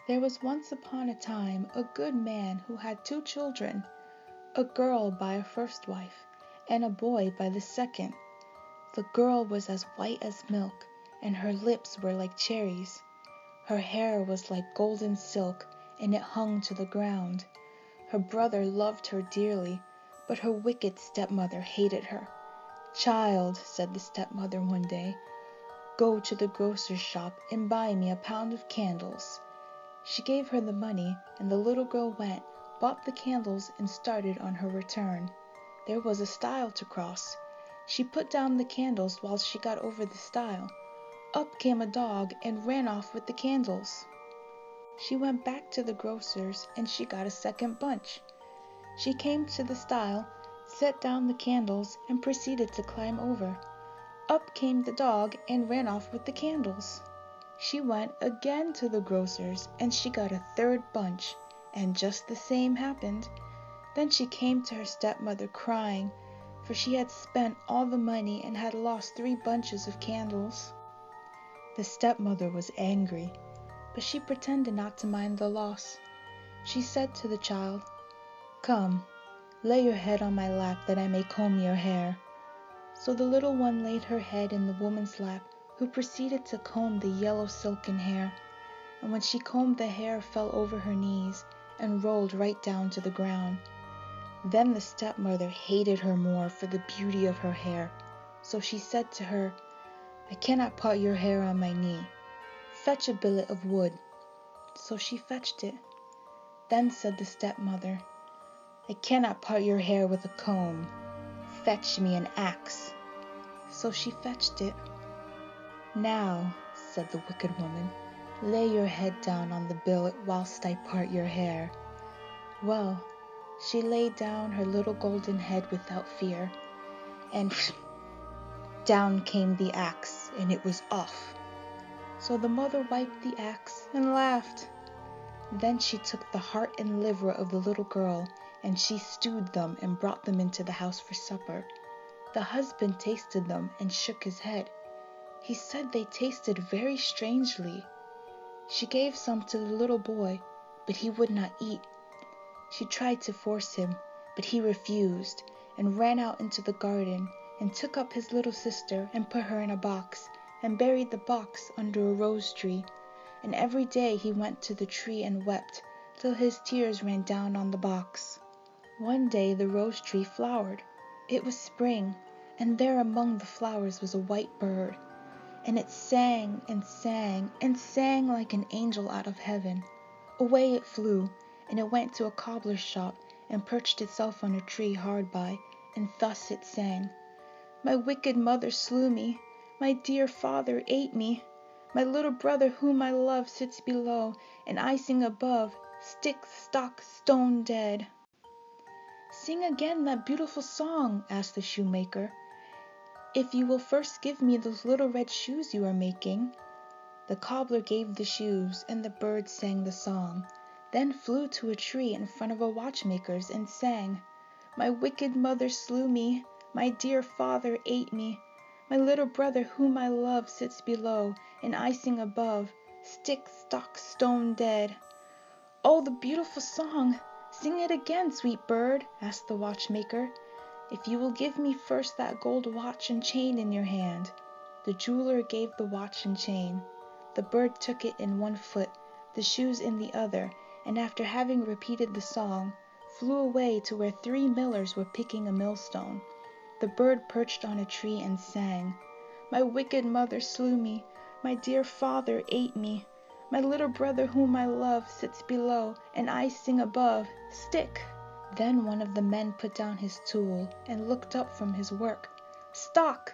There was once upon a time a good man who had 2 children, a girl by a first wife, and a boy by the second. The girl was as white as milk, and her lips were like cherries. Her hair was like golden silk, and it hung to the ground. Her brother loved her dearly, but her wicked stepmother hated her. "Child," said the stepmother one day, "go to the grocer's shop and buy me a pound of candles." She gave her the money, and the little girl went, bought the candles, and started on her return. There was a stile to cross. She put down the candles while she got over the stile. Up came a dog and ran off with the candles. She went back to the grocer's, and she got a second bunch. She came to the stile, set down the candles, and proceeded to climb over. Up came the dog and ran off with the candles. She went again to the grocer's, and she got a third bunch, and just the same happened. Then she came to her stepmother crying, for she had spent all the money and had lost 3 bunches of candles. The stepmother was angry, but she pretended not to mind the loss. She said to the child, "Come, lay your head on my lap that I may comb your hair." So the little one laid her head in the woman's lap, who proceeded to comb the yellow silken hair, and when she combed, the hair fell over her knees and rolled right down to the ground. Then the stepmother hated her more for the beauty of her hair, so she said to her, "I cannot part your hair on my knee. Fetch a billet of wood." So she fetched it. Then said the stepmother, "I cannot part your hair with a comb. Fetch me an axe." So she fetched it. "Now," said the wicked woman, "lay your head down on the billet whilst I part your hair." Well, she laid down her little golden head without fear, and down came the axe, and it was off. So the mother wiped the axe and laughed. Then she took the heart and liver of the little girl, and she stewed them and brought them into the house for supper. The husband tasted them and shook his head. He said they tasted very strangely. She gave some to the little boy, but he would not eat. She tried to force him, but he refused, and ran out into the garden, and took up his little sister and put her in a box, and buried the box under a rose tree. And every day he went to the tree and wept, till his tears ran down on the box. One day the rose tree flowered. It was spring, and there among the flowers was a white bird, and it sang and sang and sang like an angel out of heaven. Away it flew, and it went to a cobbler's shop, and perched itself on a tree hard by, and thus it sang: "My wicked mother slew me, my dear father ate me, my little brother whom I love sits below, and I sing above, stick, stock, stone dead." "Sing again that beautiful song," asked the shoemaker, "if you will first give me those little red shoes you are making." The cobbler gave the shoes, and the bird sang the song, then flew to a tree in front of a watchmaker's and sang: "My wicked mother slew me, my dear father ate me, my little brother whom I love sits below, and I sing above, stick, stock, stone dead." "Oh, the beautiful song! Sing it again, sweet bird," asked the watchmaker, "if you will give me first that gold watch and chain in your hand." The jeweler gave the watch and chain. The bird took it in one foot, the shoes in the other, and after having repeated the song, flew away to where 3 millers were picking a millstone. The bird perched on a tree and sang: "My wicked mother slew me, my dear father ate me, my little brother whom I love sits below, and I sing above, stick." Then one of the men put down his tool and looked up from his work. "Stock!"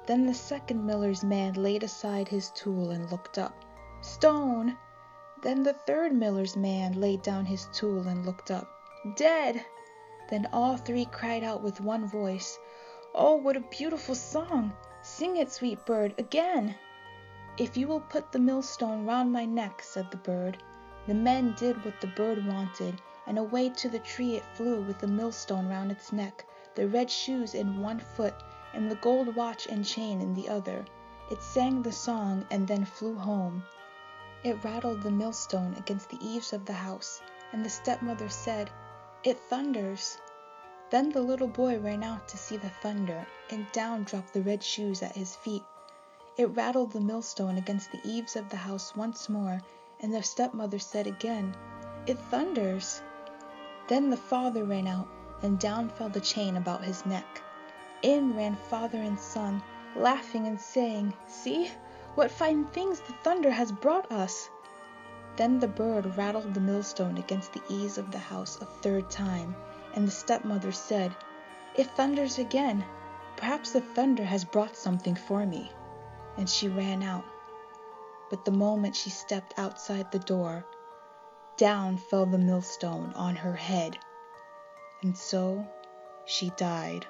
Then the second miller's man laid aside his tool and looked up. "Stone!" Then the third miller's man laid down his tool and looked up. "Dead!" Then all 3 cried out with one voice, "Oh, what a beautiful song! Sing it, sweet bird, again." "If you will put the millstone round my neck," said the bird. The men did what the bird wanted, and away to the tree it flew with the millstone round its neck, the red shoes in one foot, and the gold watch and chain in the other. It sang the song and then flew home. It rattled the millstone against the eaves of the house, and the stepmother said, "It thunders." Then the little boy ran out to see the thunder, and down dropped the red shoes at his feet. It rattled the millstone against the eaves of the house once more, and the stepmother said again, "It thunders." Then the father ran out, and down fell the chain about his neck. In ran father and son, laughing and saying, "See, what fine things the thunder has brought us!" Then the bird rattled the millstone against the eaves of the house a third time, and the stepmother said, "It thunders again. Perhaps the thunder has brought something for me." And she ran out. But the moment she stepped outside the door, down fell the millstone on her head, and so she died.